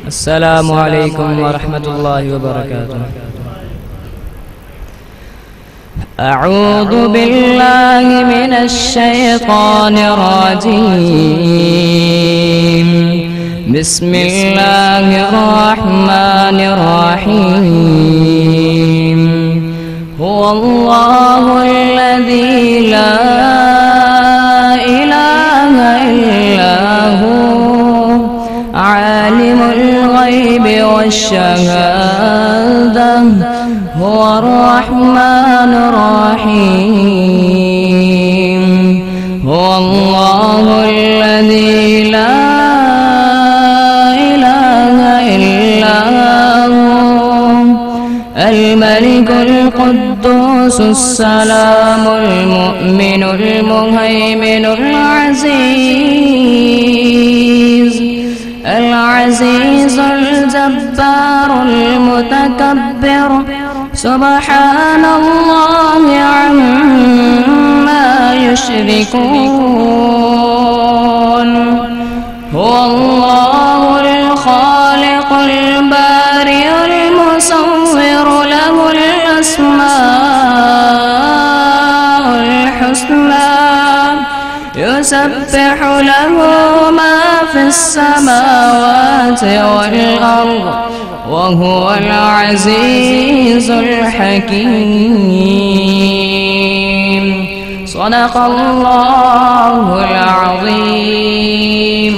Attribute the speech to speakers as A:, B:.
A: السلام عليكم ورحمة الله وبركاته. أعوذ بالله من الشيطان الرجيم. بسم الله الرحمن الرحيم. هو الله الذي لا إله إلا هو عالم الغيب والشهادة هو الرحمن الرحيم. هو الله الذي لا إله إلا هو الملك القدوس السلام المؤمن المهيمن العزيز الجبار المتكبر سبحان الله عما يشركون. هو الله الخالق البارئ المصور له الأسماء الحسنى يسبح له ما في السماوات والأرض وهو العزيز الحكيم. صدق الله العظيم.